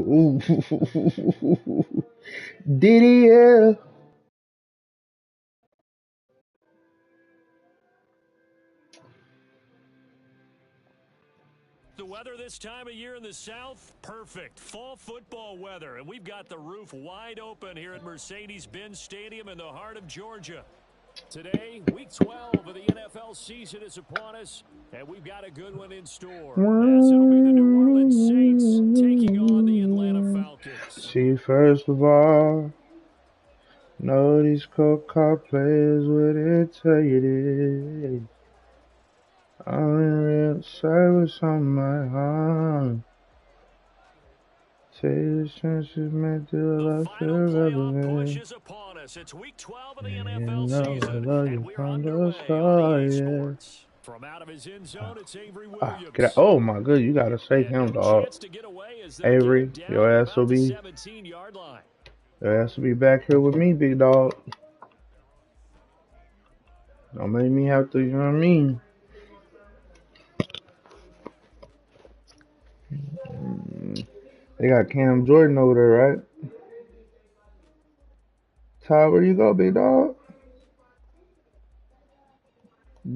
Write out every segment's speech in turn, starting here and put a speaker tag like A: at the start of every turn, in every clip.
A: Ooh. Diddy, yeah.
B: The weather this time of year in the South, perfect. Fall football weather, and we've got the roof wide open here at Mercedes-Benz Stadium in the heart of Georgia. Today, Week 12 of the NFL season is upon us, and we've got a good one in store, as it'll be the New Orleans Saints taking on the Atlanta Falcons.
A: See, first of all, know these cold players wouldn't tell you this. I'm in real service on my arm. Take the chances, meant to love
B: Push
A: irrelevant.
B: is upon us. It's Week 12 of the
A: And you
B: NFL
A: know I
B: season,
A: love
B: and
A: you
B: we're
A: from the
B: underway on EA
A: start, yeah.
B: Sports. From out of his end zone, it's Avery
A: Get out.
B: Williams.
A: Oh my good, you gotta shake
B: And
A: him,
B: no
A: dog.
B: chance to get away as they'll get
A: Avery,
B: him down
A: your
B: at
A: ass will
B: about the
A: be
B: 17-yard line.
A: your ass will be back here with me, big dog. Don't make me have to, you know what I mean? They got Cam Jordan over there, right? Todd, where you go, big dog?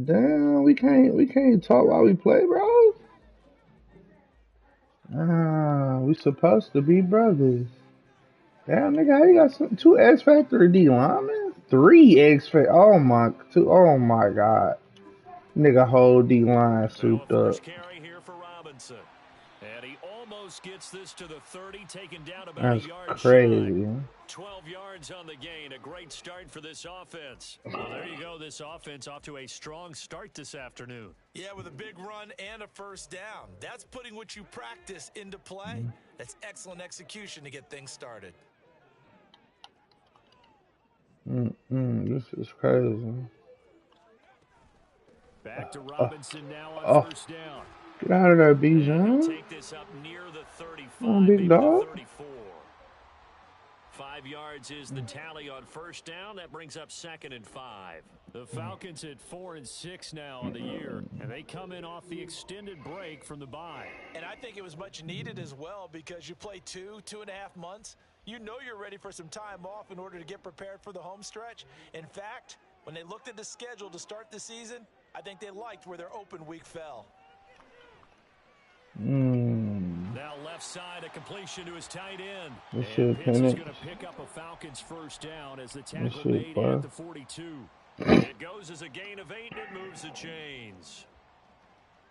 A: Damn, we can't talk while we play, bro. We supposed to be brothers. Damn, nigga, how you got two X Factor D linemen? Three X Factor. Oh my god. Nigga, whole D line souped up.
B: First carry here for Robinson. And he almost gets this to the 30, taken down about
A: That's
B: a yard
A: crazy.
B: shy. 12 yards on the gain. A great start for this offense. Well, there you go. This offense off to a strong start this afternoon.
C: Yeah, with a big run and a first down. That's putting what you practice into play. That's excellent execution to get things started.
A: This is crazy.
B: Back to Robinson now on first down.
A: Get out of there, Bijan.
B: Take this up near the 35,
A: Come on, big
B: maybe
A: dog.
B: the 34. 5 yards is the tally on first down. That brings up 2nd and 5. The Falcons at 4-6 now on the year, and they come in off the extended break from the bye.
C: And I think it was much needed as well because you play 2.5 months. You know you're ready for some time off in order to get prepared for the home stretch. In fact, when they looked at the schedule to start the season, I think they liked where their open week fell.
B: Now left side, a completion to his tight end.
A: This
B: And
A: shit
B: Pitts is
A: Penix.
B: going to pick up a Falcons first down as the tackle made at the 42. It goes as a gain of 8, and it moves the chains.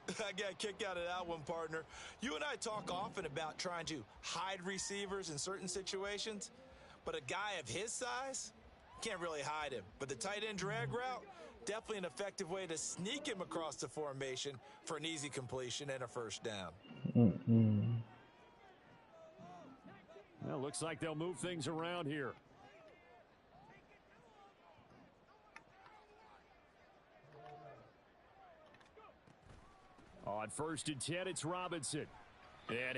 C: I got a kick out of that one, partner. You and I talk often about trying to hide receivers in certain situations, but a guy of his size can't really hide him. But the tight end drag route, definitely an effective way to sneak him across the formation for an easy completion and a first down.
B: Well, looks like they'll move things around here. On 1st and 10, it's Robinson.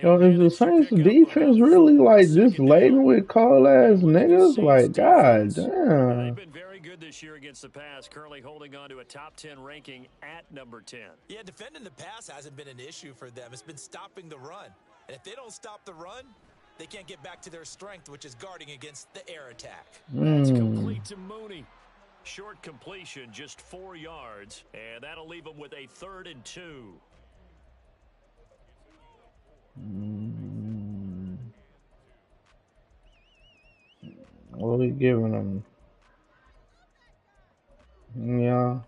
A: Yo, is the Saints defense really like just laden with cold ass niggas? Like, god damn.
B: They've been very good this year against the pass, currently holding on to a top 10 ranking at number 10.
C: Yeah, defending the pass hasn't been an issue for them. It's been stopping the run. And if they don't stop the run, they can't get back to their strength, which is guarding against the air attack.
B: That's complete to Mooney. Short completion, just 4 yards, and that'll leave them with a 3rd and 2.
A: What are we giving them? Yeah.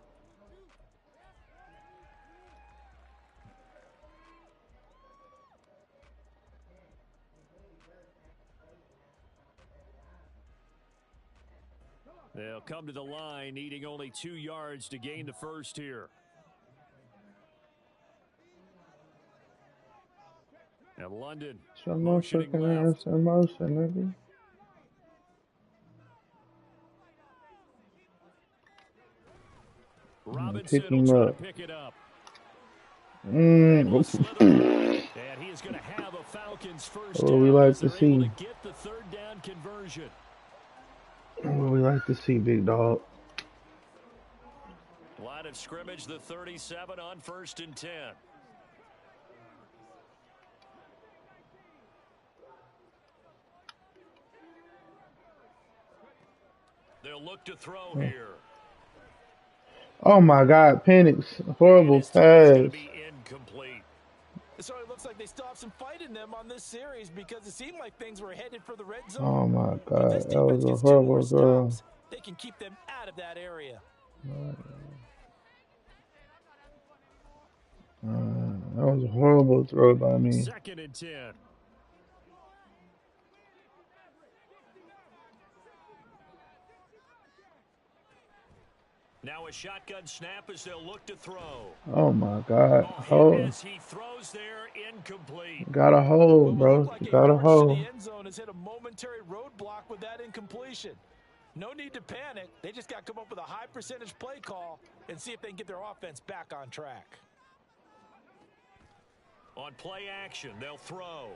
B: They'll come to the line, needing only 2 yards to gain the first here. And London motioning left.
A: Nigga.
B: Robinson
A: Pick him
B: will try
A: up.
B: to pick it up.
A: And
B: he is going to have a Falcons first down.
A: What we like to see.
B: To get the 3rd down conversion.
A: What we like to see, big dog.
B: Line of scrimmage, the 37 on 1st and 10. They'll look to throw here.
A: Oh my God, Penix, horrible
B: His throw is going to
A: pass.
B: be incomplete.
C: So it looks like they still have some fight in them on this series because it seemed like things were headed for the red zone.
A: Oh my
C: But if this
A: God, that was
C: defense
A: a
C: gets 2 more
A: horrible throw.
C: stops, they can keep them out of that area.
A: That was a horrible throw by me.
B: 2nd and 10. Now a shotgun snap as they'll look to throw.
A: Oh my God,
B: Oh, hit
A: hold.
B: as he throws there, incomplete.
A: Got a
C: Well,
A: hold,
C: it looked
A: bro.
C: like a
A: Got a
C: march to the
A: hold.
C: end zone has hit a momentary roadblock with that incompletion. No need to panic. They just got to come up with a high percentage play call and see if they can get their offense back on track.
B: On play action, they'll throw.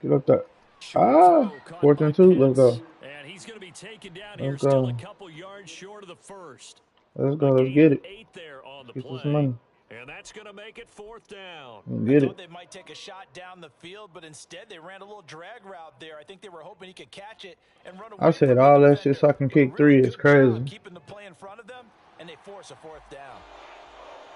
A: Get up there.
B: Short throw caught
A: 4th
B: by
A: and 2. Let's
B: Pitts.
A: go.
B: And he's going to be taken down here,
A: Let's
B: still a
A: go.
B: couple yards short of the first.
A: Let's go.
B: A
A: Let's
B: gain
A: get
B: of
A: it.
B: 8 there on the
A: Get this
B: play.
A: money.
B: And that's going to make it 4th down.
C: I
A: Get
C: thought
A: it.
C: they might take a shot down the field, but instead they ran a little drag route there. I think they were hoping he could catch it and run away
A: I said
C: from
A: all
C: the
A: that shit
C: defender.
A: so I can
C: But a
A: kick
C: really
A: 3 is
C: good
A: crazy.
C: job keeping the play in front of them, and they force a 4th down.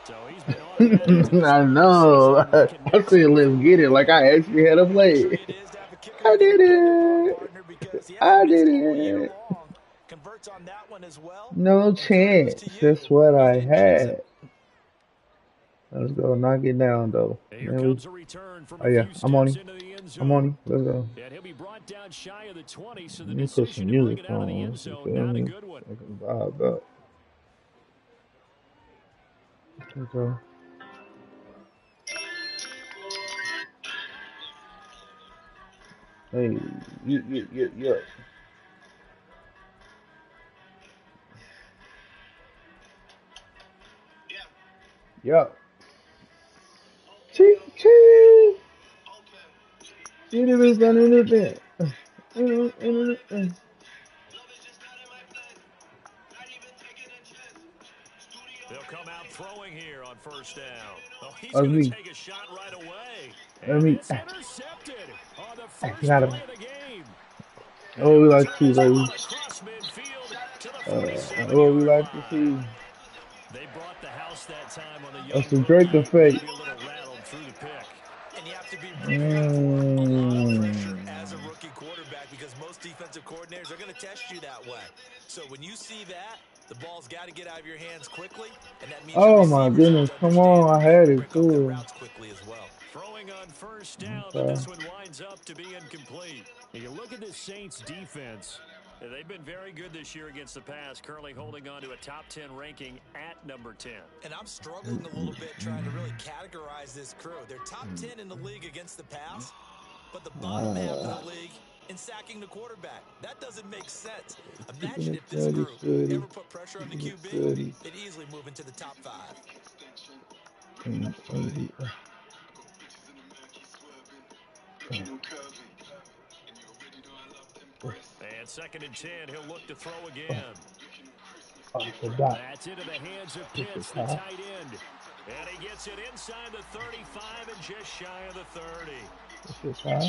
B: So he's been automatic to the
A: I
B: start of the
A: know.
B: season. Looking
A: I
B: next
A: said
B: to
A: let's get it like I actually had a play.
C: Luxury it is to have a kicker
A: I
C: you can
A: did
C: depend upon,
A: it.
C: partner, because he
A: I
C: hasn't
A: did
C: missed all year
A: it.
C: long. Converts on that one as well.
A: No
C: And kudos
A: chance.
C: to you.
A: That's what
C: You
A: I
C: didn't choose him.
A: had. Let's go. Knock it down though.
B: Here
A: Man,
B: comes a return from
A: oh
B: a
A: yeah,
B: few
A: I'm on
B: steps
A: him.
B: into the end
A: I'm on
B: zone.
A: him. Let's go.
B: And he'll be brought down shy of the 20, so the
A: Let me put
B: decision
A: some
B: to bring
A: music
B: it out of the
A: on.
B: end
A: You
B: zone,
A: feel
B: not a
A: me?
B: good one.
A: I can vibe up. Let's go. Hey, yeah. Yeah. Chee chee. See the bitch done anything.
B: They'll come out throwing here on 1st down. Oh, he's
A: That's
B: going to
A: me.
B: take a shot right away.
A: Let
B: And
A: me.
B: it's intercepted on the
A: You
B: first
A: got him.
B: play of the game. And
A: What
B: he'll
A: we like
B: return
A: to see,
B: this
A: baby.
B: one across midfield to the
A: What we
B: 47-yard
A: like to
B: line.
A: see.
B: They brought the house that time on the young
A: That's the Drake
B: rookie.
A: effect.
B: Maybe a little rattled through the pick.
C: And you have to be prepared for a lot of pressure as a rookie quarterback because most defensive coordinators are going to test you that way. So when you see that, the ball's got to get out of your hands quickly, and that means your
A: Oh my
C: receivers have
A: goodness,
C: to
A: come
C: understand
A: on, I
C: they have
A: had
C: to
A: it
C: break up their
A: too.
C: routes quickly as well.
B: Throwing on 1st down, but
A: Okay.
B: this one winds up to be incomplete. And you look at this Saints defense. They've been very good this year against the pass, currently holding on to a top 10 ranking at number 10.
C: And I'm struggling a little bit trying to really categorize this crew. They're top 10 in the league against the pass, but the bottom half of the league in sacking the quarterback. That doesn't make sense. Imagine if this group ever put pressure on the QB, they'd easily move into the top 5.
B: And 2nd and 10, he'll look to throw again.
A: I forgot.
B: That's into the hands of Pitts, the tight end. And he gets it inside the 35 and just shy of the 30.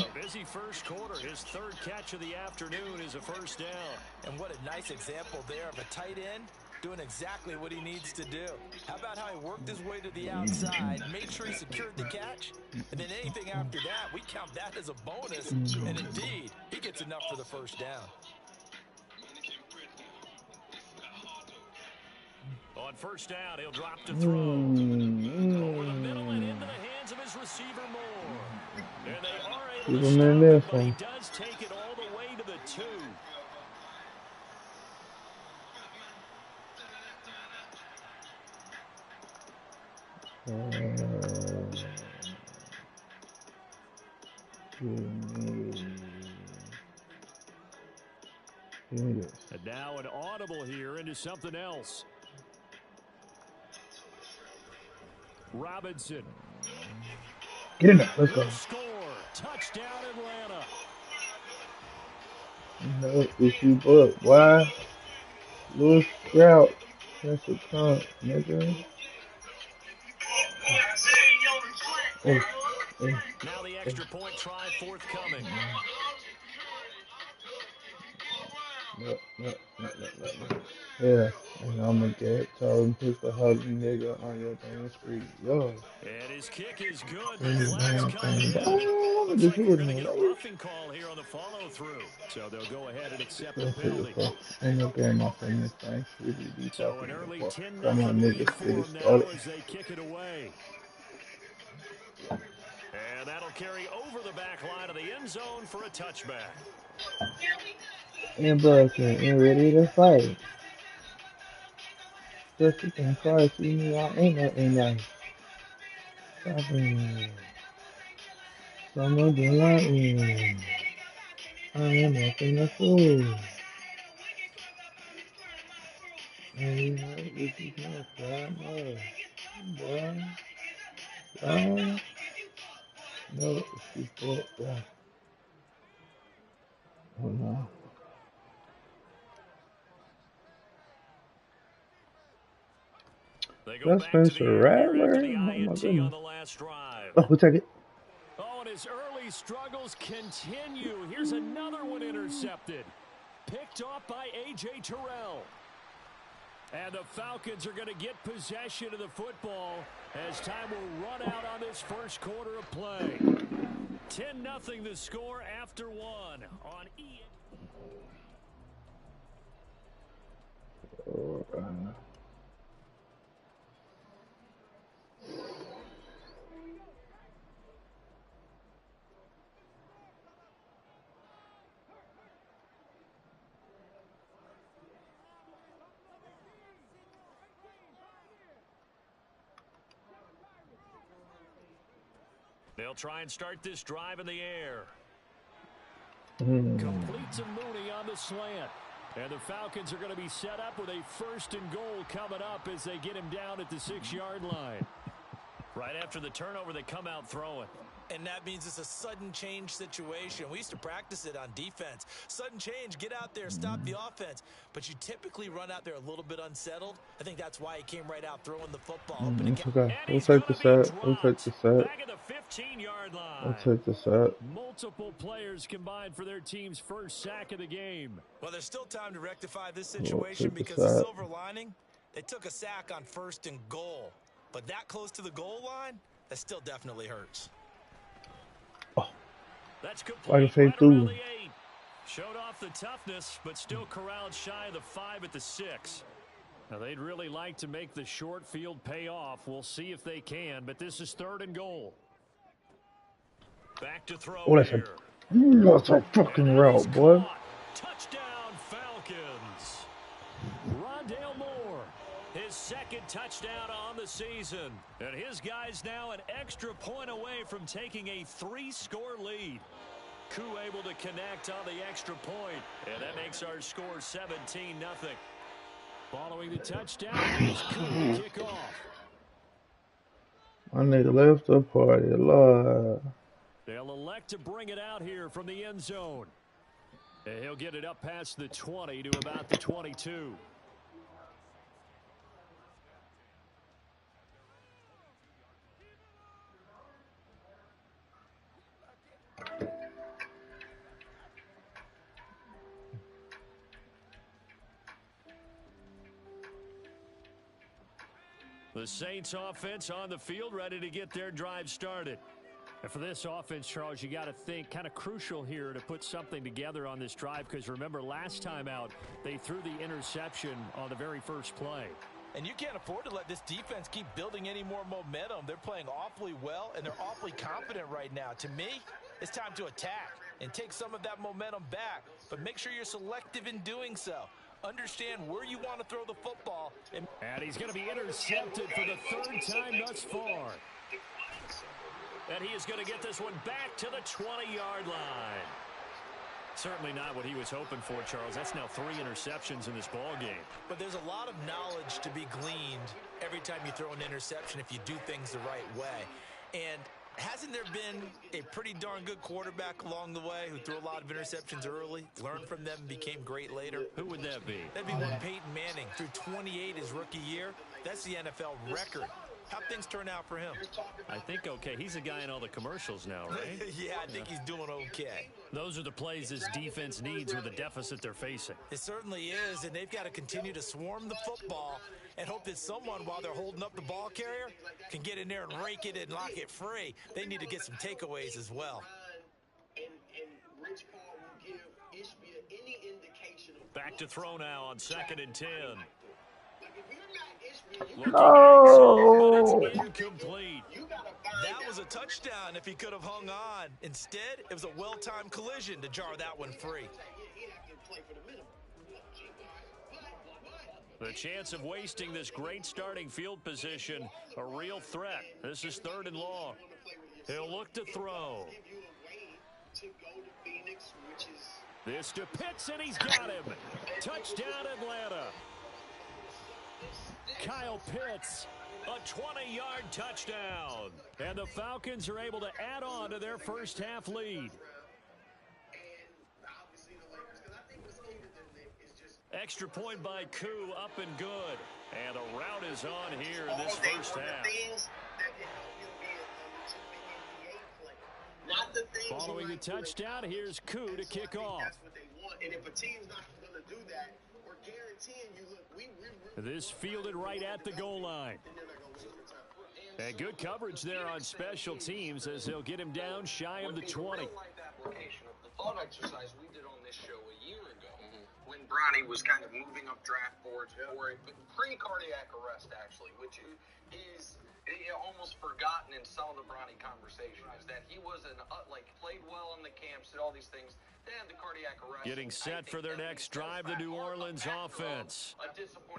B: A busy first quarter. His 3rd catch of the afternoon is a 1st down.
C: And what a nice example there of a tight end doing exactly what he needs to do. How about how he worked his way to the outside, made sure he secured the catch, and then anything after that, we count that as a bonus. And indeed, he gets enough for the 1st down.
B: On 1st down, he'll drop to throw. Over the middle and into the hands of his receiver Moore. And they are able to stop him, but he does take it all the way to the 2. And now an audible here into something else. Robinson.
A: Get in there. Let's go.
B: Score. Touchdown Atlanta.
A: No issue, but why? Lewis Strout. That's a cunt, nigga.
B: Now the extra point try forthcoming.
A: Yeah, and I'm gonna get told and put the holy nigga on your damn street. Yo,
B: And his kick is good. The
A: any
B: flag's
A: damn
B: coming
A: thing.
B: in.
A: Oh,
B: Looks
A: nigga
B: like we're
A: hitting
B: going to
A: me,
B: get a
A: ladies.
B: roughing call here on the follow-through. So they'll go ahead and accept the
A: Let's hit the
B: penalty.
A: fuck. Ain't no game off in this thing. We just be
B: So
A: talking
B: an
A: the
B: early
A: fuck.
B: 10-0
A: Come on,
B: lead
A: niggas,
B: for
A: get it
B: them now
A: started.
B: as they kick it away. And that'll carry over the back line of the end zone for a touchback.
A: And Bucky, and ready to fight. Just you can try to see me out. Ain't nothing like stopping. Someone be like me. I am nothing to fool. And you know, this is my pride, no. Boy, I know it's that, yeah. Oh no.
B: They go
A: That's
B: back to the
A: Spencer
B: air here after
A: Rattler?
B: the
A: Oh my
B: INT on
A: goodness.
B: the last drive.
A: Oh, we'll take it.
B: Oh, and his early struggles continue. Here's another one intercepted. Picked off by A.J. Terrell. And the Falcons are going to get possession of the football as time will run out on this first quarter of play. 10-0 the score after one on EA.
A: Oh,
B: They'll try and start this drive in the air.
A: mm.
B: Complete to Mooney on the slant. And the Falcons are going to be set up with a 1st and goal coming up as they get him down at the 6-yard line. Right after the turnover, they come out throwing.
C: And that means it's a sudden change situation. We used to practice it on defense. Sudden change, get out there, stop the offense. But you typically run out there a little bit unsettled. I think that's why he came right out throwing the football.
A: It's okay.
B: And
A: We'll
B: he's
A: take
B: going
A: the
B: to be
A: set. We'll take
B: dropped
A: the set.
B: back at the 15-yard
A: We'll
B: line.
A: take the set.
B: Multiple players combined for their team's first sack of the game.
C: Well, there's still time to rectify this
A: We'll
C: situation
A: take the
C: because the
A: set.
C: silver lining, they took a sack on 1st and goal. But that close to the goal line, that still definitely hurts.
A: Oh.
B: That's complete
A: Like I say,
B: right around
A: too.
B: the 8. Showed off the toughness, but still corralled shy of the 5 at the 6. Now, they'd really like to make the short field pay off. We'll see if they can, but this is 3rd and goal. Back to throw
A: Oh, that's a fucking route, boy.
B: Caught. Touchdown, Falcons. Rondale Moore, his 2nd touchdown on the season. And his guys now an extra point away from taking a 3-score lead. Koo able to connect on the extra point, and that makes our score 17-0. Following the touchdown, is Koo to kick off.
A: My nigga left the party, Lord.
B: They'll elect to bring it out here from the end zone. And he'll get it up past the 20 to about the 22. The Saints offense on the field, ready to get their drive started. And for this offense, Charles, you got to think kind of crucial here to put something together on this drive because remember last time out, they threw the interception on the very first play.
C: And you can't afford to let this defense keep building any more momentum. They're playing awfully well, and they're awfully confident right now. To me, it's time to attack and take some of that momentum back. But make sure you're selective in doing so. Understand where you want to throw the football. And
B: he's going to be intercepted for the 3rd time thus far. And he is going to get this one back to the 20-yard line. Certainly not what he was hoping for, Charles. That's now 3 interceptions in this ball game.
C: But there's a lot of knowledge to be gleaned every time you throw an interception if you do things the right way. And hasn't there been a pretty darn good quarterback along the way who threw a lot of interceptions early, learned from them, and became great later?
B: Who would that be?
C: That'd be one Peyton Manning. Threw 28 his rookie year. That's the NFL record How'd things turn out for him?
B: I think okay. He's a guy in all the commercials now, right?
C: Yeah, I think he's doing okay.
B: Those are the plays this defense needs with the deficit they're facing.
C: It certainly is, and they've got to continue to swarm the football and hope that someone, while they're holding up the ball carrier, can get in there and rake it and lock it free. They need to get some takeaways as well.
B: Back to throw now on 2nd and 10.
A: No.
B: But it's incomplete.
C: That was a touchdown if he could have hung on. Instead, it was a well-timed collision to jar that one free.
B: The chance of wasting this great starting field position, a real threat. This is 3rd and long. He'll look to throw. This to Pitts, and he's got him. Touchdown, Atlanta. Kyle Pitts, a 20-yard touchdown. And the Falcons are able to add on to their first half lead. Extra point by Koo, up and good. And a route is on here in this first half. Following the touchdown, here's Koo to kick off. And if a team's not going to do that, we're guaranteeing you, look, this fielded right at the goal line. And good coverage there on special teams as they'll get him down shy of the 20.
D: Application of the thought exercise we did on this show a year ago when Bronny was kind of moving up draft boards for it, pre-cardiac arrest actually, which is almost forgotten in some of the Bronny conversation, is that he was played well in the camps, did all these things. They had the cardiac arrest.
B: Getting set for their next drive, the New Orleans offense.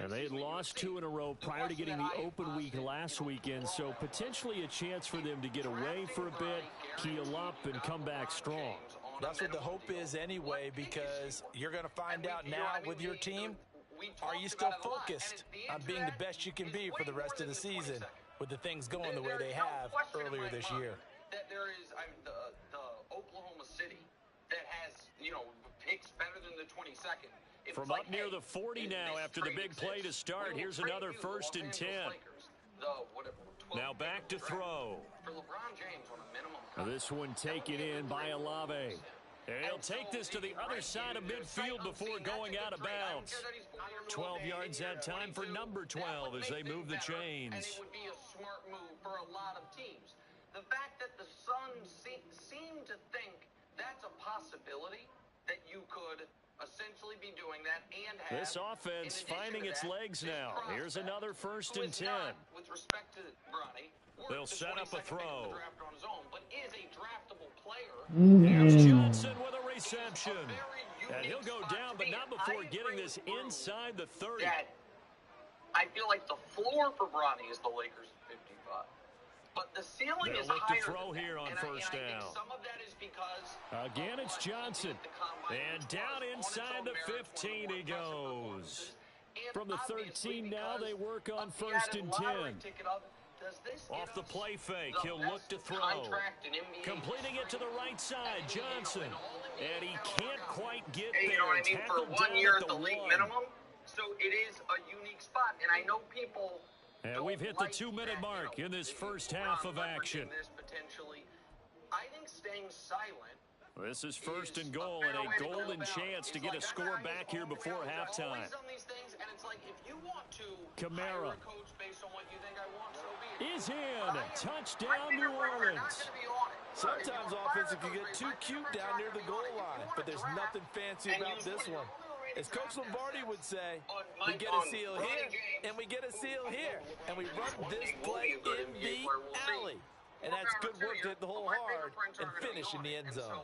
B: And they had lost 2 in a row prior to getting the open week last weekend, so potentially a chance for them to get away for a bit, keel up, and come back strong.
C: That's what the hope is anyway, because you're going to find out now with your team, are you still focused on being the best you can be for the rest of the season with the things going the way they have earlier this year?
D: That there is the Oklahoma City that has, picks better than the 22nd.
B: From up near the 40 now after the big play to start, here's another 1st and 10. Now back to throw.
D: For LeBron James on a minimum.
B: This one taken in by Olave. He'll take this to the other side of midfield before going out of bounds. 12 yards that time for number 12 as they move the chains.
D: And it would be a smart move for a lot of teams. The fact that the Suns seem to think that's a possibility, that you could essentially be doing that and have
B: this offense finding its legs now. Here's another 1st and 10.
D: With respect to Bronny,
B: they'll set up a throw.
D: On his own, but is a draftable player.
B: Here's Johnson with a reception. And he'll go down, but not before getting this inside the 30.
D: I feel like the floor for Bronny is the Lakers 55. But the ceiling is higher.
B: To throw here on 1st down.
D: Some of that is because
B: again it's Johnson. And down inside the 15 he goes. From the 13 now they work on 1st and 10. Off the play fake, he'll look to throw. Completing it to the right side, Johnson. And he can't quite get there.
D: You know what I mean? For 1 year at the league minimum. So it is a unique spot. And I know people...
B: And we've hit the 2-minute mark in this first half of action.
D: I think staying silent.
B: This is 1st and goal and a golden chance to get a score back here before halftime. Kamara is in. Touchdown, New Orleans.
C: Sometimes offense can get too cute down near the goal line, but there's nothing fancy about this one. As Coach Lombardi would say, we get a seal here, and we get a seal here, and we run this play in the alley. And that's good work to hit the hole hard and finish in the end zone.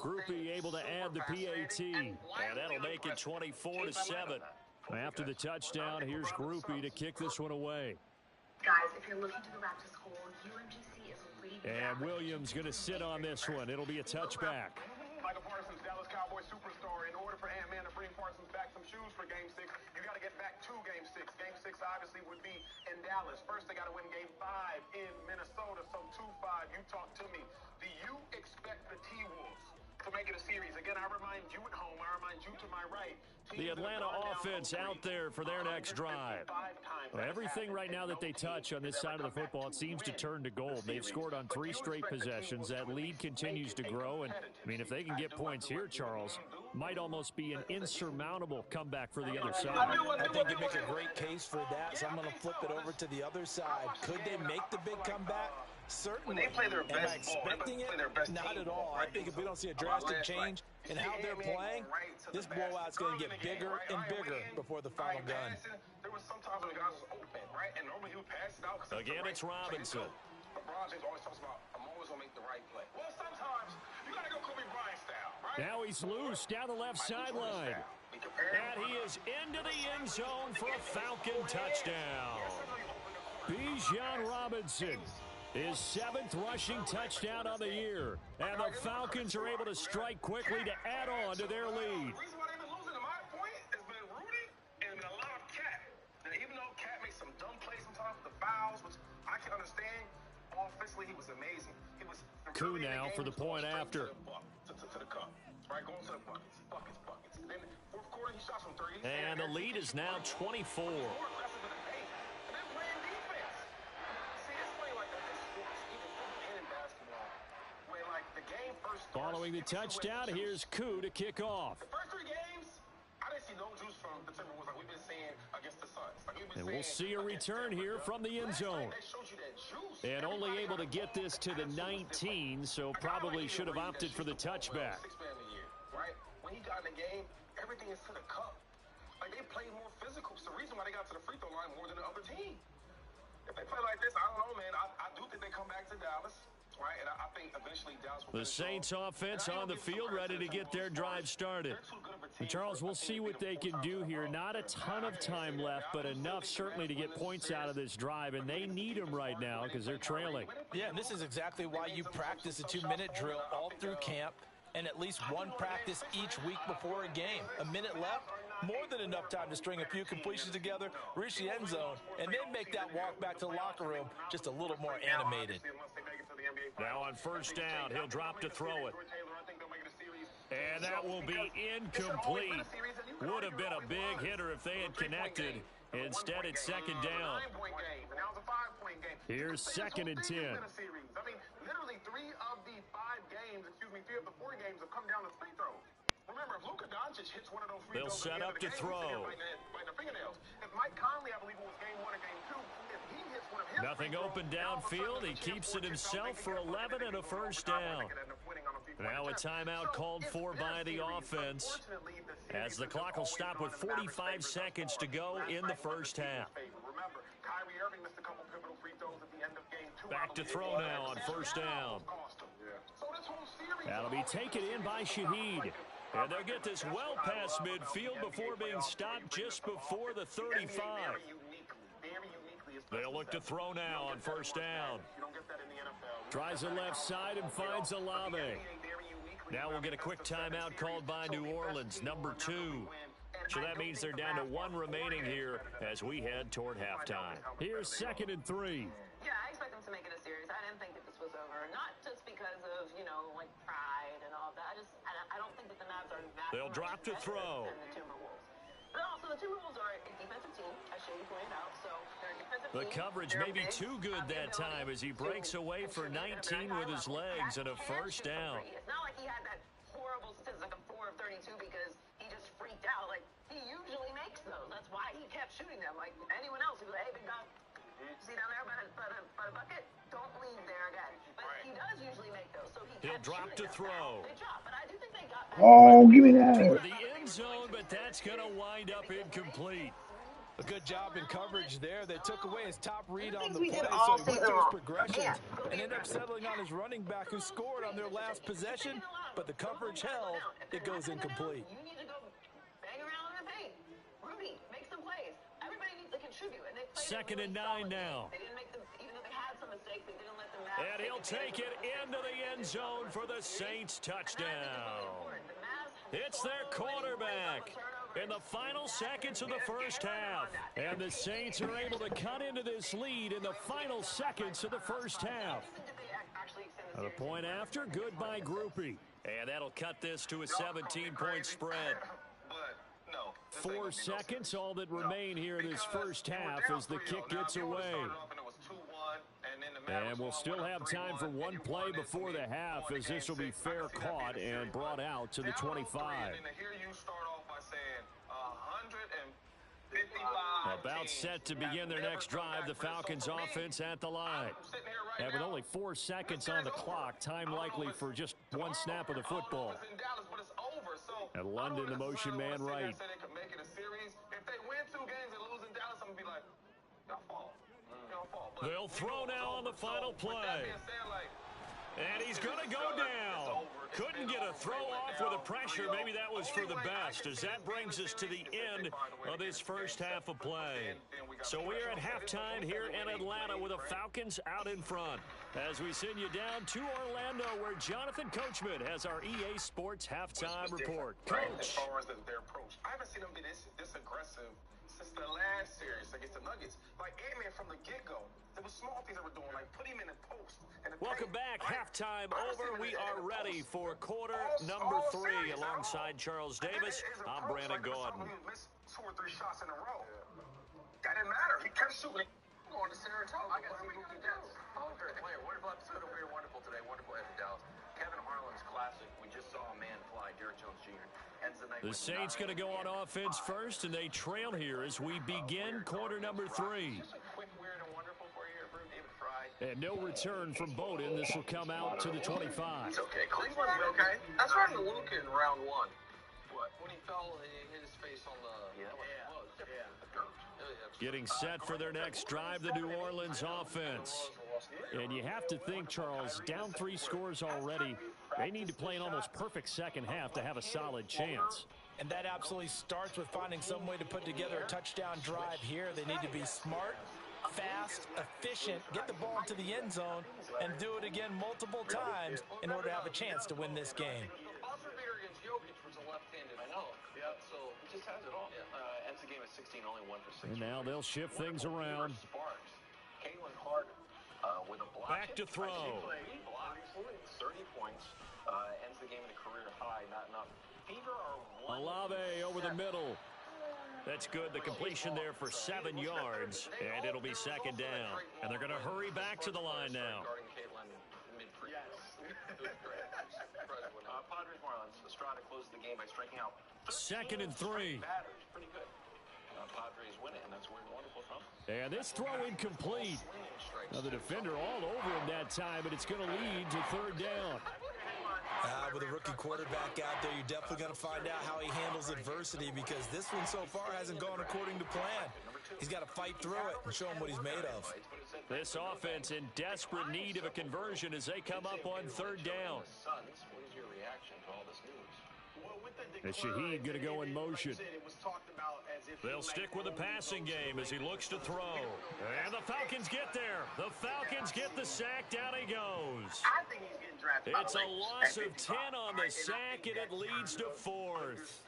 B: Groupie able to add the PAT, and that'll make it 24-7. After the touchdown, here's Groupie to kick this one away.
E: Guys, if you're looking to go back to school, UMGC is leading.
B: And Williams going to sit on this one. It'll be a touchback.
F: Michael Parsons, Dallas Cowboys superstar. In order for Ant-Man to bring Parsons back some shoes for Game 6, you got to get back to Game 6. Game 6 obviously would be in Dallas. First, they got to win Game 5 in Minnesota. So 2-5. You talk to me. Do you expect the T-Wolves to make it a series? Again, I remind you at home, I remind you to my right.
B: The Atlanta offense out there for their next drive. Well, everything right now that they touch on this side of the football, it seems to turn to gold. They've scored on 3 straight possessions. That lead continues to grow. And, I mean, if they can get points here, Charles, might almost be an insurmountable comeback for the other side.
C: I think you make a great case for that, so I'm going to flip it over to the other side. Could they make the big comeback? Certainly.
F: They play their best.
C: Am I expecting it? Not at all. I think if we don't see a drastic change in how they're playing, this blowout's going to get bigger and bigger before the final gun.
F: There was sometimes when the guys was open, right? And normally he would pass it out.
B: Again, it's Robinson.
F: LeBron James always talks about, I'm always going to make the right play. Well, sometimes you got to go Kobe Bryant style, right?
B: Now he's loose down the left sideline. And he is into the end zone for a Falcon touchdown. Bijan Robinson, his 7th rushing touchdown on the year. And the Falcons are able to strike quickly to add on to their lead.
F: The reason why they've been losing, to my point, has been Rudy and a lot of Cat. And even though Cat makes some dumb plays sometimes with the fouls, which I can understand, offensively he was amazing. He was
B: Koo now for the point after.
F: To the cup, right? Going to the buckets. And then fourth quarter, he shot from 30.
B: And the lead is now 24.
F: More aggressive than the paint. And then playing defense. See, it's playing like that in sports, even football and basketball. When, like, the game first starts,
B: Following the touchdown, here's Koo to kick off.
F: the first 3 games, I didn't see no juice from the Timberwolves like we've been seeing against the Suns. Like we've been
B: And we'll see a return here from the end zone.
F: They showed you that juice.
B: And only able to get this to the 19, so probably should have opted for the touchback.
F: 6-man a year, right? When he got in the game, everything is to the cup. Like, they played more physical. It's the reason why they got to the free throw line more than the other team. If they play like this, I don't know, man. I do think they come back to Dallas, right? And I think eventually Dallas will
B: The Saints offense on the field ready to get their drive started. And Charles, we'll see what they can do here. Not a ton of time left, but enough certainly to get points out of this drive. And they need them right now because they're trailing.
C: Yeah, and this is exactly why you practice a 2-minute drill all through camp and at least one practice each week before a game. A minute left, more than enough time to string a few completions together, reach the end zone, and then make that walk back to the locker room just a little more animated.
B: Now on first down, he'll drop to throw it. And that will be incomplete. Would have been a big hitter if they had connected. Instead, it's second down. Here's 2nd and 10.
F: I mean, literally 3 of the 5 games, 3 of the 4 games have come down to free throws. Remember, if Luka Doncic hits one of those free
B: They'll
F: throws,
B: set up to throw.
F: Biting their fingernails. If Mike Conley, I believe it was game 1 or game 2, if he hits one of his
B: Nothing open downfield. He keeps it himself for 11 and a first down. Now a timeout called for by the offense, as the clock will stop with 45 seconds to go in the first half. Back to throw now on first down. That'll be taken in by Shaheed. And they'll get this well past midfield before being stopped just before the 35. They'll look to throw now on first down. Tries the left side and finds Olave. Now we'll get a quick timeout called by New Orleans, number 2. So that means they're down to 1 remaining here as we head toward halftime. Here's 2nd and 3.
G: Yeah, I expect them to make it a series. I didn't think that this was over. Not just because of, like pride and all that. I don't think that the Mavs are that
B: They'll drop to throw.
G: than the Timberwolves. But also, the Timberwolves are a defensive team, as Shady pointed out. So they're a defensive
B: The
G: team.
B: coverage may be too good that time as he breaks away for 19 with his legs and a first down.
G: It's not like he had that horrible statistic, like a 4 of 32, because he just freaked out. Like, he usually makes those. That's why he kept shooting them. Like anyone else, he was like, hey, big dog, see down there by the bucket? Don't leave there again. But he does usually make those, so
B: He'll drop to throw.
G: Good job, but I do think they got
A: Oh, give me that.
B: For the end zone, but that's going to wind up incomplete.
C: A good job in coverage there. They took away his top read on the
G: we
C: play,
G: did
C: so
G: all
C: he went
G: season
C: through his
G: long.
C: progressions
G: Yeah.
C: and ended up settling on his running back who scored on their last possession, but the coverage held. It goes incomplete.
G: You need to go bang around in the paint. Rudy, make some plays. Everybody needs to contribute. And they played
B: 2nd and 9 now.
G: They didn't make them, even though they had some mistakes, they didn't let them
B: And he'll take it into the end zone for the Saints touchdown. It's their quarterback in the final seconds of the first half. And the Saints are able to cut into this lead in the final seconds of the first half. The point after, good by Groupie. And that'll cut this to a 17-point spread.
F: But no.
B: 4 seconds, all that remain here in this first half as the kick gets away. And we'll still have time for one play before the half, as this will be fair caught and brought out to the 25. About set to begin their next drive, the Falcons offense at the line. And with only 4 seconds on the clock, time likely for just one snap of the football. And London, the motion man right.
F: If they win 2 games and lose in Dallas, I'm going to be like, y'all fall.
B: They'll throw now on the final play. And he's going to go down. Couldn't get a throw off with the pressure. Maybe that was for the best, as that brings us to the end of this first half of play. So we're at halftime here in Atlanta with the Falcons out in front, as we send you down to Orlando, where Jonathan Coachman has our EA Sports halftime report. Coach.
F: As far as their approach, I haven't seen them be this aggressive since the last series against the Nuggets. Like, Ant-Man from the get-go, there were small things they were doing, like put him in the post.
B: Welcome back. Halftime over. We are ready for quarter number 3 alongside Charles Davis. I'm Brandon Gordon.
F: He missed 2 or 3 shots in a row. That didn't matter. He kept shooting. Going to Saratoga. I got 3 who Dallas. Oh, great player. Wonderful episode of We're Wonderful today. Wonderful after Dallas. Kevin Harlan's classic. We just saw a man fly. Derrick Jones Jr.
B: The Saints going to go on offense first, and they trail here as we begin quarter number 3. And no return from Bowden. This will come out to the 25.
D: It's okay. Cleveland, okay? I started to look in round 1. What? When he fell, he hit his face on the...
B: Getting set for their next drive, the New Orleans offense. And you have to think, Charles, down 3 scores already. They need to play an almost perfect second half to have a solid chance.
C: And that absolutely starts with finding some way to put together a touchdown drive here. They need to be smart, fast, efficient, get the ball into the end zone, and do it again multiple times in order to have a chance to win this game.
B: And now they'll shift things around. Back to throw.
D: 30 points, ends the game at a career high, not enough.
B: Olave over the middle. That's good. The completion there for 7 yards, and it'll be second down. And they're going to hurry back to the line now.
D: Padres Marlins, Estrada closed the game by striking out.
B: 2nd and 3.
D: Pretty good. Padres win it, and that's where wonderful from.
B: And this throw incomplete. Now the defender all over him that time, but it's going to lead to 3rd down.
C: With a rookie quarterback out there, you're definitely going to find out how he handles adversity, because this one so far hasn't gone according to plan. He's got to fight through it and show him what he's made of.
B: This offense in desperate need of a conversion as they come up on 3rd down.
D: What is your reaction to all this news?
B: And Shaheed going to go in motion. They'll stick with the passing game as he looks to throw. And the Falcons get there. The Falcons get the sack. Down he goes.
F: I think he's getting drafted.
B: It's a loss of 10 on the sack, and it leads to 4th.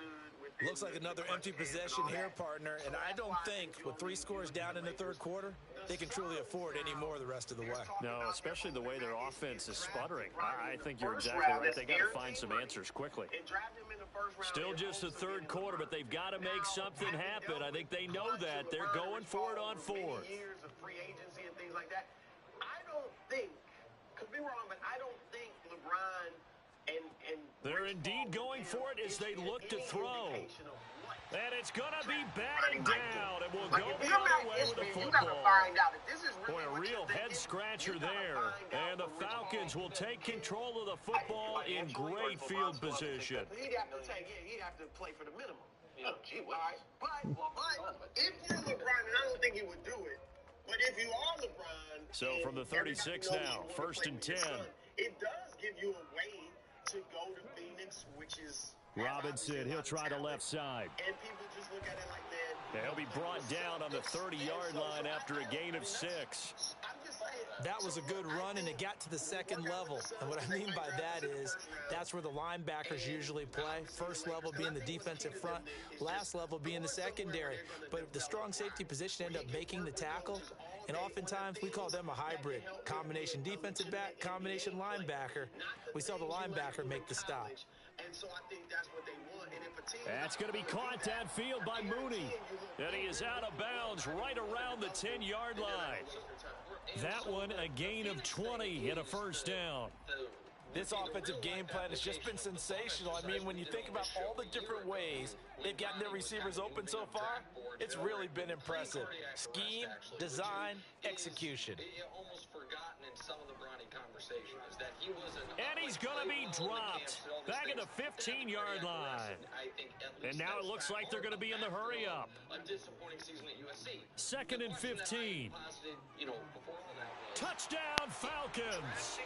C: Looks like another empty possession here, partner. And I don't think with 3 scores down in the 3rd quarter, they can truly afford any more the rest of the way.
B: No, especially the way their offense is sputtering. I think you're exactly right. They got to find some answers quickly. Still just the 3rd quarter, but they've got to make something happen. I think they know that. They're going for it on 4th.
F: Years of free agency and things like that. I don't think, could be wrong, but I don't think LeBron and
B: they're indeed going for it as they look to throw. And it's going to be batted down, and we'll go the other way with the football. Boy, a real head-scratcher there. And the Falcons will take control of the football in great field position.
F: He'd have to play for the minimum. But if you're LeBron, and I don't think he would do it, but if you are LeBron...
B: So from the 36 now, 1st and 10.
F: It does give you a way to go to Phoenix, which is...
B: Robinson, he'll try the left side.
F: And people just look at it like that.
B: And he'll be brought down on the 30-yard line after a gain of 6.
C: That was a good run, and it got to the 2nd level. And what I mean by that is that's where the linebackers usually play. First level being the defensive front, last level being the secondary. But if the strong safety position end up making the tackle, And oftentimes we call them a hybrid. Combination defensive back, combination linebacker. We saw the linebacker make the stop.
F: And so I think that's what they want. And if a team
B: That's going to be caught downfield by Mooney. And he is out of bounds right around the 10-yard line. That one a gain of 20 and a first down.
C: This offensive game plan has just been sensational. I mean, when you think about all the different ways they've gotten their receivers open so far, it's really been impressive. Scheme, design, execution.
D: Almost forgotten in some of the Bronny conversation is that he was
B: And he's going to be dropped back at the 15-yard line. And now it looks like they're going to be in the hurry-up.
D: A disappointing season at USC.
B: 2nd and 15. Touchdown, Falcons.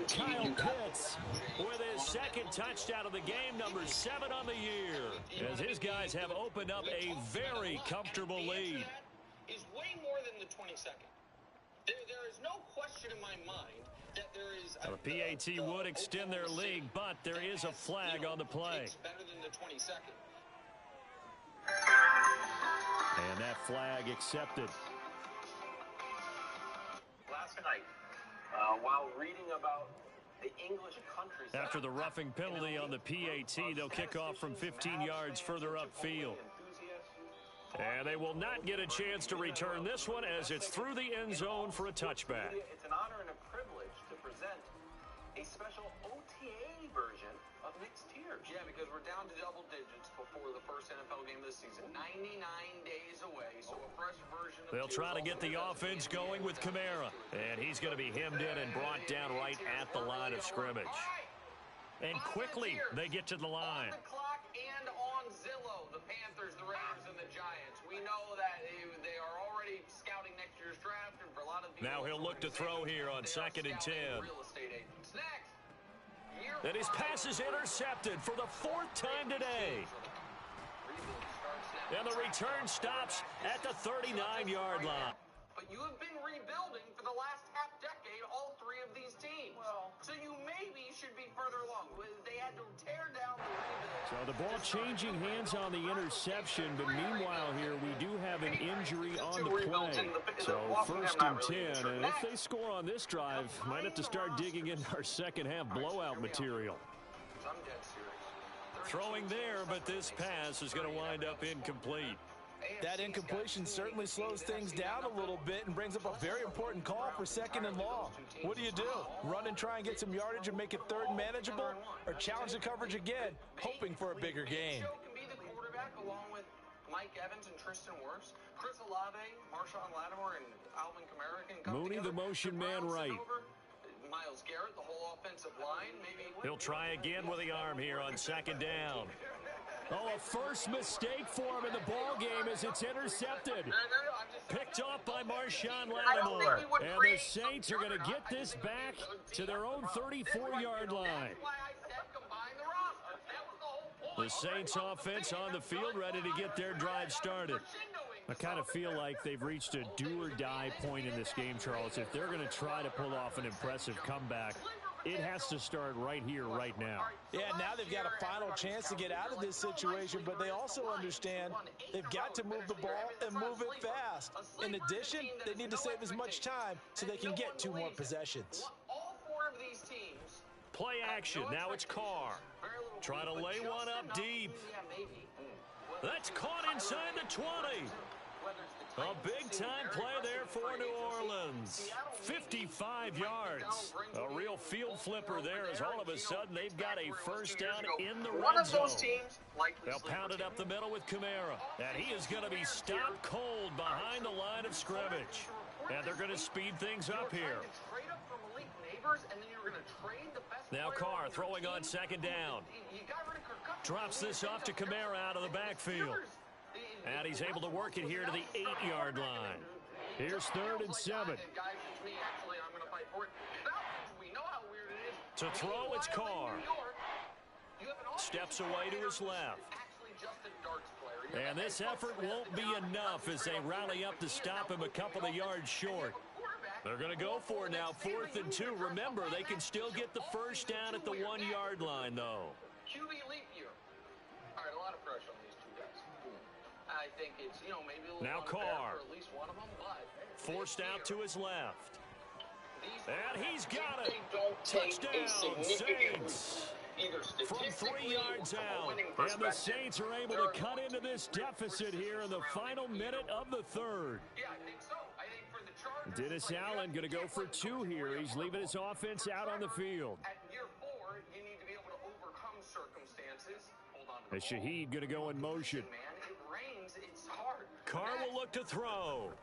B: Kyle Pitts with his second touchdown of the game, number 7 on the year, as his guys have opened up a very comfortable lead.
D: Is way more than the 22nd. There is no question in my mind that there is
B: The PAT would extend their lead, but there is a flag on the play.
D: It's better than the 22nd.
B: And that flag accepted.
F: last night, while reading about the English countries.
B: After the roughing penalty on the PAT, they'll kick off from 15 yards further upfield. And they will not get a chance to return this one as it's through the end zone for a touchback.
F: It's an honor and a privilege to present a special OTA version of mixed tiers. Yeah, because we're down to double digits before the first NFL game this season. 99 days away, so a fresh version of
B: They'll try to get the offense going with Kamara. And he's going to be hemmed in and brought down right at the line of scrimmage. And quickly, they get to the line.
F: On the clock and on Zillow, the Panthers, the Raiders, and the Giants. We know that they are already scouting next year's draft, and for a lot of people,
B: Now he'll look to throw here on 2nd and 10.
F: Real estate agents. Next.
B: And his pass is intercepted for the 4th time today. And the return stops at the 39-yard line.
F: But you have been rebuilding for the last half decade, all three of these teams. So you maybe should be further along. They had to tear down the rebuild.
B: So the ball changing hands on the interception, but meanwhile here we do have an injury on the play. So 1st and 10, and if they score on this drive, might have to start digging in our second half blowout material.
F: I'm dead serious.
B: Throwing there, but this pass is going to wind up incomplete.
C: That incompletion certainly slows things down a little bit and brings up a very important call for 2nd and long. What do? Run and try and get some yardage and make it 3rd and manageable, or challenge the coverage again, hoping for a bigger gain?
F: Joe can be the quarterback along with Mike Evans and Tristan Wirfs, Chris Olave, Marshawn Lattimore, and Alvin Kamara can come
B: Mooney,
F: together.
B: the motion man right.
F: Miles Garrett, the whole offensive line, maybe.
B: He'll try again with the arm here on 2nd down. Oh, a first mistake for him in the ball game as it's intercepted. Picked off by Marshawn Lattimore. And the Saints are going to get this back to their own 34-yard line. The Saints offense on the field ready to get their drive started. I kind of feel like they've reached a do-or-die point in this game, Charles. If they're going to try to pull off an impressive comeback, it has to start right here, right now.
C: Yeah, now they've got a final chance to get out of this situation, but they also understand they've got to move the ball and move it fast. In addition, they need to save as much time so they can get 2 more possessions.
F: All 4 of these teams.
B: Play action. Now it's Carr. Try to lay one up deep. That's caught inside the 20. A big-time play there for New Orleans. 55 yards. A real field flipper there as all of a sudden they've got a first down in the red zone. They'll pound it up the middle with Kamara. And he is going to be stopped cold behind the line of scrimmage. And they're going to speed things up here. Now Carr throwing on 2nd down. Drops this off to Kamara out of the backfield. And he's able to work it here to the 8-yard line. Here's 3rd and 7. To throw, it's Carr. Steps away to his left. And this effort won't be enough as they rally up to stop him a couple of yards short. They're going to go for it now, 4th and 2. Remember, they can still get the first down at the 1-yard line, though.
F: QB leap year. All right, a lot of pressure on these 2 guys.
D: I think it's, maybe a little
B: Now
D: unfair
B: Carr.
D: for at least one of them, but
B: Forced out to his left. And he's got
D: they
B: it.
D: don't take a
B: Touchdown,
D: significant
B: Saints.
D: either
B: From 3
D: statistically
B: yards
D: or from a
B: out.
D: winning
B: And the
D: perspective.
B: Saints are able to cut into this deficit here in the final minute of the third.
D: Yeah, I think so. I think for the Chargers,
B: Dennis Allen going to go for 2 here. He's leaving his offense out on the field.
D: At year 4, you need to be able to overcome circumstances. Hold on to
B: And Shaheed going to go in motion.
D: man, it rains, it's hard.
B: Carr will look to throw.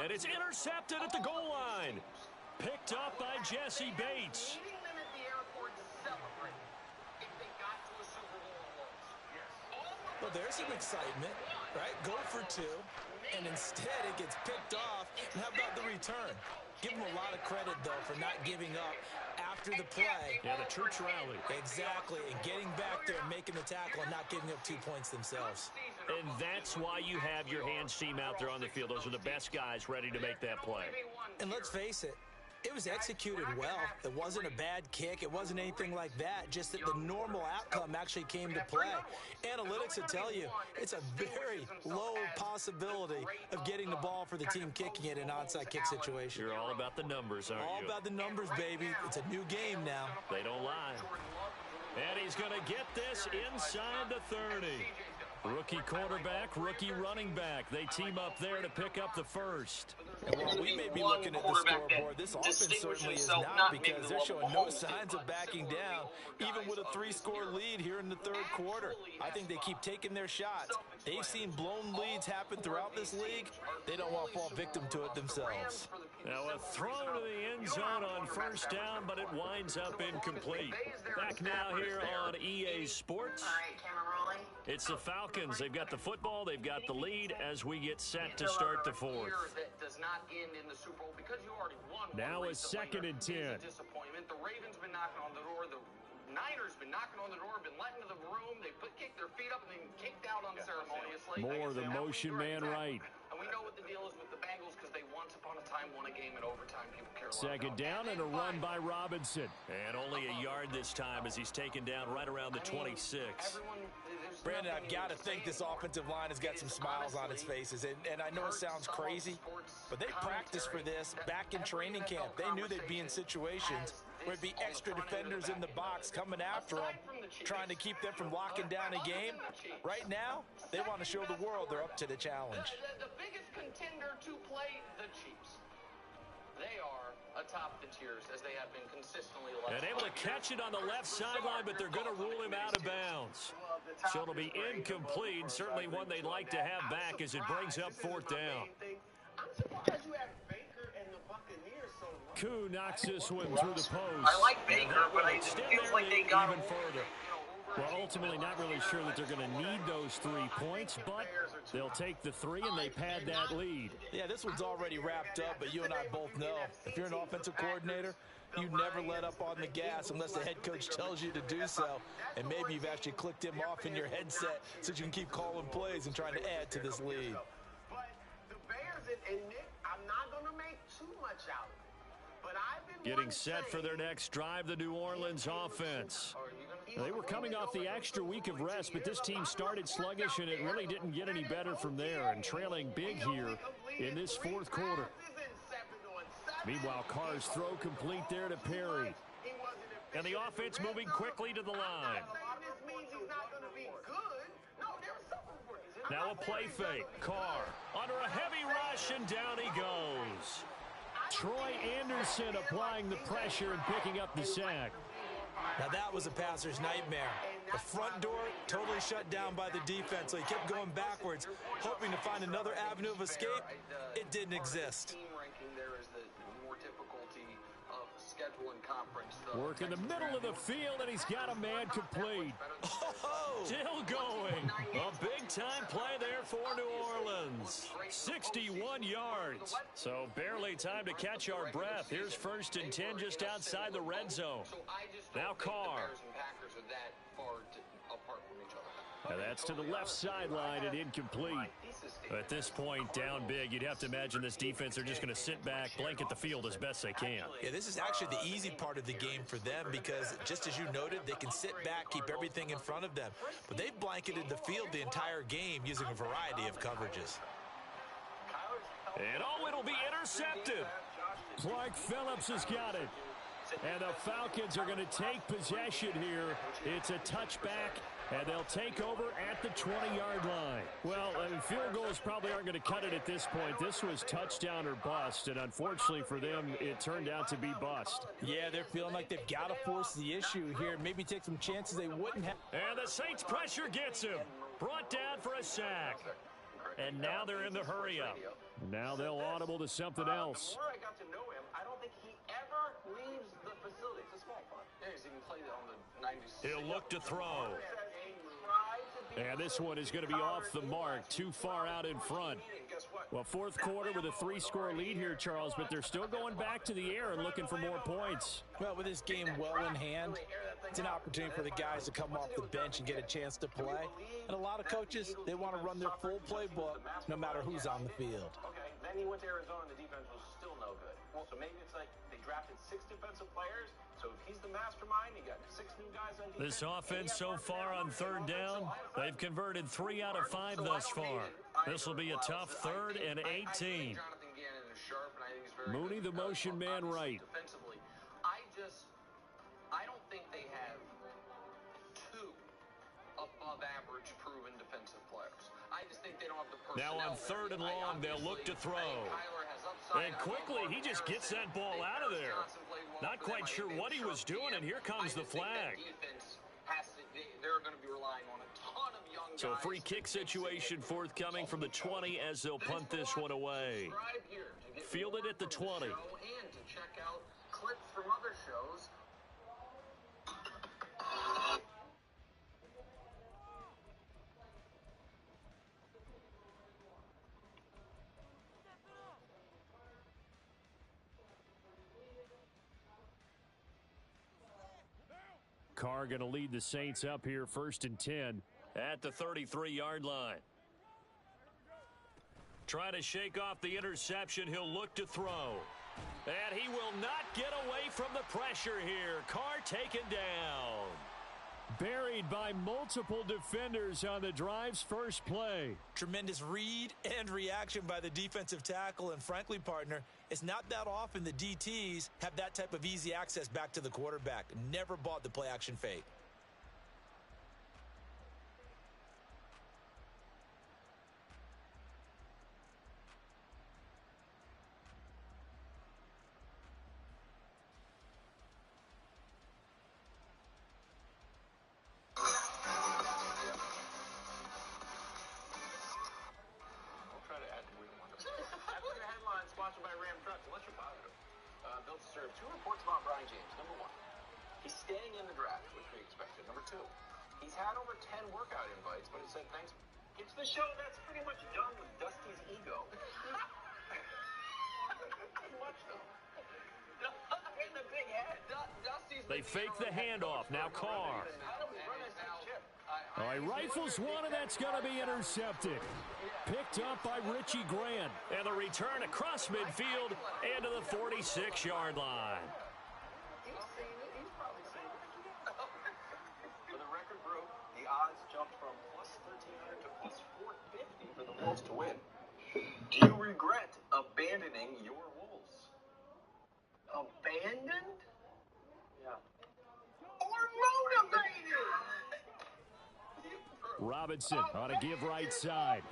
B: And it's intercepted at the goal line. Picked up by Jesse Bates.
D: Meeting them at the airport to celebrate if they got to a Super Bowl or worse.
C: Well, there's some excitement, right? Go for 2, and instead it gets picked off. And how about the return? Give them a lot of credit, though, for not giving up after the play.
B: Yeah, the troops rally.
C: Exactly, and getting back there and making the tackle and not giving up 2 points themselves.
B: And that's why you have your hands team out there on the field. Those are the best guys ready to make that play.
C: And let's face it, it was executed well. It wasn't a bad kick. It wasn't anything like that. Just that the normal outcome actually came to play. Analytics will tell you it's a very low possibility of getting the ball for the team kicking it in an onside kick situation.
B: You're all about the numbers, aren't
C: All
B: you?
C: about the numbers, baby. It's a new game now.
B: They don't lie. And he's going to get this inside the 30. Rookie quarterback, rookie running back. They team up there to pick up the first.
C: And while we may be looking at the scoreboard, this offense certainly is not, because they're showing no signs of backing down, even with a 3-score lead here in the third quarter. I think they keep taking their shots. They've seen blown leads happen throughout this league. They don't want to fall victim to it themselves.
B: Now a throw to the end zone on first down, but it winds up incomplete. Back now here on EA Sports.
G: All right, camera rolling.
B: It's the Falcons. They've got the football. They've got the lead as we get set to start the fourth.
D: That does not end in the Super Bowl because you already won.
B: Now it's 2nd and 10.
D: Disappointment. The Ravens been knocking on the door. The Niners been knocking on the door, been let into the room. They kicked their feet up and then kicked out unceremoniously.
B: More the motion man right.
D: And we know what the deal is with the Bengals because they once upon a time won a game in overtime. People care a lot
B: Second
D: about.
B: down and a run by Robinson. And only a yard this time as he's taken down right around the 26.
C: Brandon, I've got to think this offensive line has got some smiles on its faces. And I know it sounds crazy, but they practiced for this back in training camp. They knew they'd be in situations where it'd be extra defenders in the box coming after them, trying to keep them from locking down a game. Right now, they want to show the world they're up to the challenge.
D: The biggest contender to play the Chiefs. They are atop the tiers as they have been consistently.
B: And able to catch it on the left sideline, but they're going to rule him out of bounds. So it'll be incomplete. Certainly one they'd like to have back as it brings up 4th down.
F: I'm surprised you have Baker and the Buccaneers so long.
B: Koo knocks this one through the post.
D: I like Baker, but it feels like they got
B: even further. Well, ultimately, not really sure that they're going to need those 3 points, but they'll take the 3 and they pad that lead.
C: Yeah, this one's already wrapped up, but you and I both know if you're an offensive coordinator, you never let up on the gas unless the head coach tells you to do so. And maybe you've actually clicked him off in your headset so you can keep calling plays and trying to add to this lead.
F: But the Bears and Nick, I'm not going to make too much out of it. But I've been
B: Getting set for their next drive, the New Orleans offense. They were coming off the extra week of rest, but this team started sluggish, and it really didn't get any better from there, and trailing big here in this 4th quarter. Meanwhile, Carr's throw complete there to Perry. And the offense moving quickly to the line. Now a play fake. Carr under a heavy rush, and down he goes. Troy Anderson applying the pressure and picking up the sack.
C: Now that was a passer's nightmare. The front door totally shut down by the defense, so he kept going backwards, hoping to find another avenue of escape. It didn't exist.
B: Work in the middle of the field, and he's got a man complete. Oh, still going. A big-time play there for New Orleans. 61 yards. So barely time to catch our breath. Here's 1st and 10 just outside the red zone. Now Carr. And that's to the left sideline and incomplete. At this point, down big, you'd have to imagine this defense are just going to sit back, blanket the field as best they can.
C: Yeah, this is actually the easy part of the game for them because, just as you noted, they can sit back, keep everything in front of them. But they've blanketed the field the entire game using a variety of coverages.
B: And it'll be intercepted. Clark Phillips has got it. And the Falcons are going to take possession here. It's a touchback, and they'll take over at the 20-yard line. Well, field goals probably aren't going to cut it at this point. This was touchdown or bust, and unfortunately for them, it turned out to be bust.
H: Yeah, they're feeling like they've got to force the issue here, maybe take some chances they wouldn't have.
B: And the Saints pressure gets him. Brought down for a sack. And now they're in the hurry-up. Now they'll audible to something else.
F: The more I got to know him, I don't think he ever leaves the facility. It's a small fun. Yeah, he's even played on the 96.
B: He'll look to throw. And this one is going to be off the mark, too far out in front. Well, fourth quarter with a 3-score lead here, Charles, but they're still going back to the air and looking for more points.
H: Well, with this game well in hand, it's an opportunity for the guys to come off the bench and get a chance to play. And a lot of coaches, they want to run their full playbook no matter who's on the field.
F: Okay, then he went to Arizona and the defense was still no good. So maybe it's like they drafted 6 defensive players. So if he's the mastermind, you got 6 new guys on defense.
B: This offense so far on third down, they've converted 3 out of 5 thus far. This will be a tough 3rd and 18. Mooney, the motion man, right.
D: Defensively, I don't think they have 2 above average proven defensive players. I just think they don't have the personnel.
B: Now on 3rd and long, they'll look to throw. And quickly, he just gets that ball out of there. Not quite sure what he was doing, and here comes the flag.
D: They're going to be relying on a ton of young guys.
B: So a free kick situation forthcoming from the 20 as they'll punt this one away. Fielded at the 20.
D: And to check out clips from other shows.
B: Carr going to lead the Saints up here 1st and 10 at the 33-yard line. Trying to shake off the interception. He'll look to throw. And he will not get away from the pressure here. Carr taken down. Buried by multiple defenders on the drive's first play.
C: Tremendous read and reaction by the defensive tackle. And frankly, partner, it's not that often the DTs have that type of easy access back to the quarterback. Never bought the play action fake.
F: Sponsored by Ram Trucks. Unless you're positive. Built to serve. 2 reports about Brian James. Number 1, he's staying in the draft, which we expected. Number 2, he's had over 10 workout invites, but he said thanks. It's the show that's pretty much done with Dusty's ego. Too much though. In the big head.
B: They fake the handoff. Now Carr. All right, rifles one, and that's going to be intercepted. Picked up by Richie Grant. And the return across midfield and to the 46-yard line.
F: He's seen it. He's probably seen it. For the record group, the odds jumped from plus 1,300 to plus 450 for the Wolves to win. Do you regret abandoning your Wolves? Abandoned? Yeah. Or motivated?
B: Robinson on a give right side.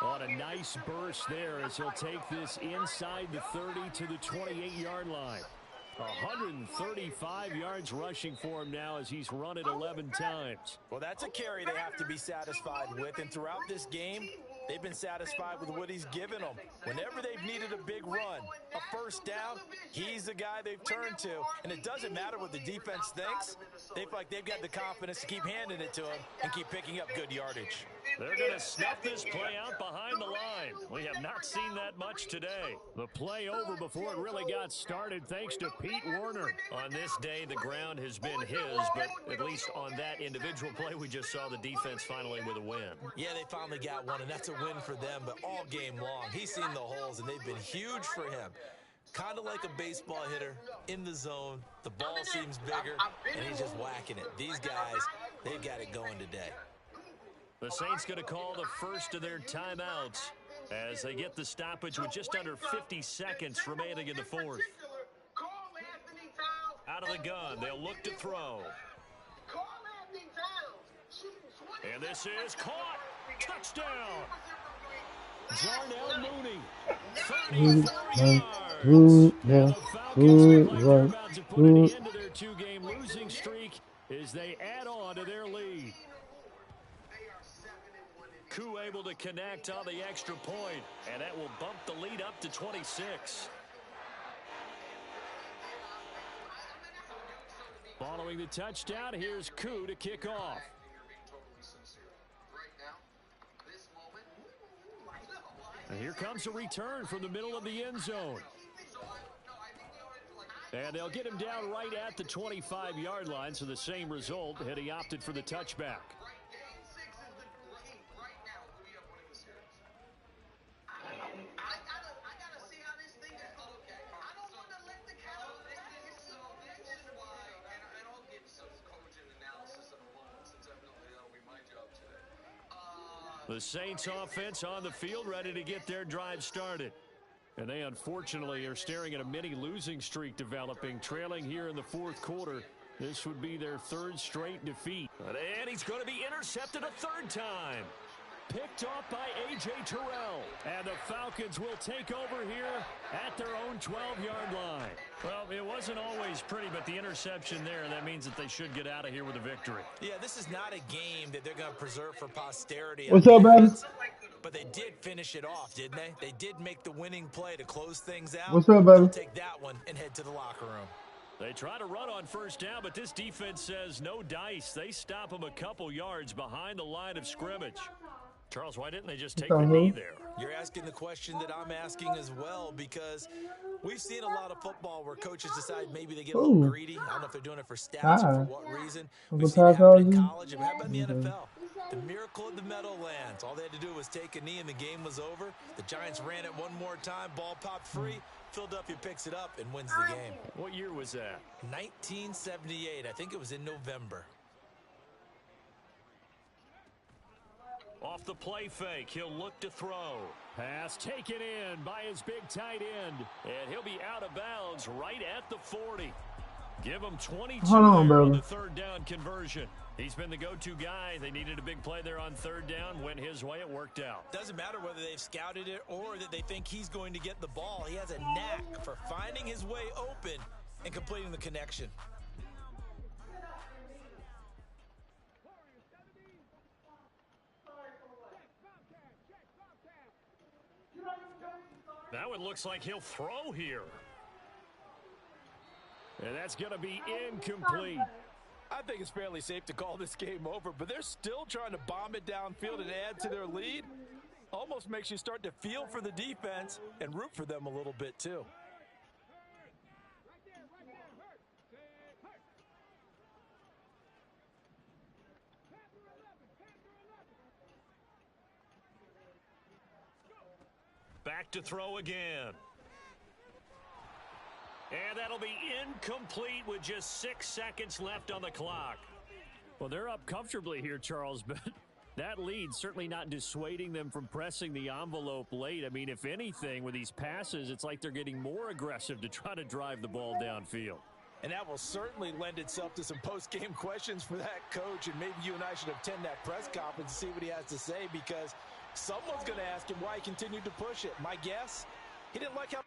B: On a nice burst there as he'll take this inside the 30 to the 28-yard line. 135 yards rushing for him now as he's run it 11 times.
H: Well, that's a carry they have to be satisfied with, and throughout this game, they've been satisfied with what he's given them. Whenever they've needed a big run, a first down, he's the guy they've turned to. And it doesn't matter what the defense thinks. They feel like they've got the confidence to keep handing it to him and keep picking up good yardage.
B: They're going to snuff this play out behind the line. We have not seen that much today. The play over before it really got started thanks to Pete Werner. On this day, the ground has been his, but at least on that individual play, we just saw the defense finally with a win.
H: Yeah, they finally got one, and that's a win for them, but all game long, he's seen the holes, and they've been huge for him. Kind of like a baseball hitter in the zone. The ball seems bigger, and he's just whacking it. These guys, they've got it going today.
B: The Saints going to call the first of their timeouts as they get the stoppage with just under 50 seconds remaining in the fourth. Out of the gun, they'll look to throw. And this is caught. Touchdown. Jarnell Mooney. 34 yards. And the Falcons look like they're about to put an end to their two-game losing streak as they add on to their lead. Koo able to connect on the extra point, and that will bump the lead up to 26. Following the touchdown, here's Koo to kick off. And here comes a return from the middle of the end zone. And they'll get him down right at the 25-yard line, so the same result had he opted for the touchback. The Saints offense on the field ready to get their drive started. And they unfortunately are staring at a mini losing streak developing, trailing here in the fourth quarter. This would be their third straight defeat. And he's going to be intercepted a third time. Picked off by A.J. Terrell. And the Falcons will take over here at their own 12-yard line. Well, it wasn't always pretty, but the interception there, that means that they should get out of here with a victory.
H: Yeah, this is not a game that they're going to preserve for posterity.
A: What's up, man?
H: But they did finish it off, didn't they? They did make the winning play to close things out.
A: What's up, baby?
H: They'll take that one and head to the locker room.
B: They try to run on first down, but this defense says no dice. They stop them a couple yards behind the line of scrimmage. Charles, why didn't they just take the knee there?
H: You're asking the question that I'm asking as well, because we've seen a lot of football where coaches decide maybe they get a little greedy. I don't know if they're doing it for stats or for what reason. We've seen it happen in college. How about in the NFL? The miracle of the Meadowlands. All they had to do was take a knee and the game was over. The Giants ran it one more time. Ball popped free. Philadelphia picks it up and wins the game.
B: What year was that?
H: 1978. I think it was in November.
B: Off the play fake, he'll look to throw. Pass taken in by his big tight end. And he'll be out of bounds right at the 40. Give him 22 on the third down conversion. He's been the go-to guy. They needed a big play there on third down. Went his way. It worked out.
H: Doesn't matter whether they've scouted it or that they think he's going to get the ball. He has a knack for finding his way open and completing the connection.
B: Now it looks like he'll throw here. And that's going to be incomplete.
H: I think it's fairly safe to call this game over, but they're still trying to bomb it downfield and add to their lead. Almost makes you start to feel for the defense and root for them a little bit too.
B: Back to throw again. And that'll be incomplete with just 6 seconds left on the clock. Well, they're up comfortably here, Charles, but that lead certainly not dissuading them from pressing the envelope late. I mean, if anything, with these passes, it's like they're getting more aggressive to try to drive the ball downfield.
H: And that will certainly lend itself to some post-game questions for that coach, and maybe you and I should attend that press conference and see what he has to say, because someone's going to ask him why he continued to push it. My guess, he didn't like how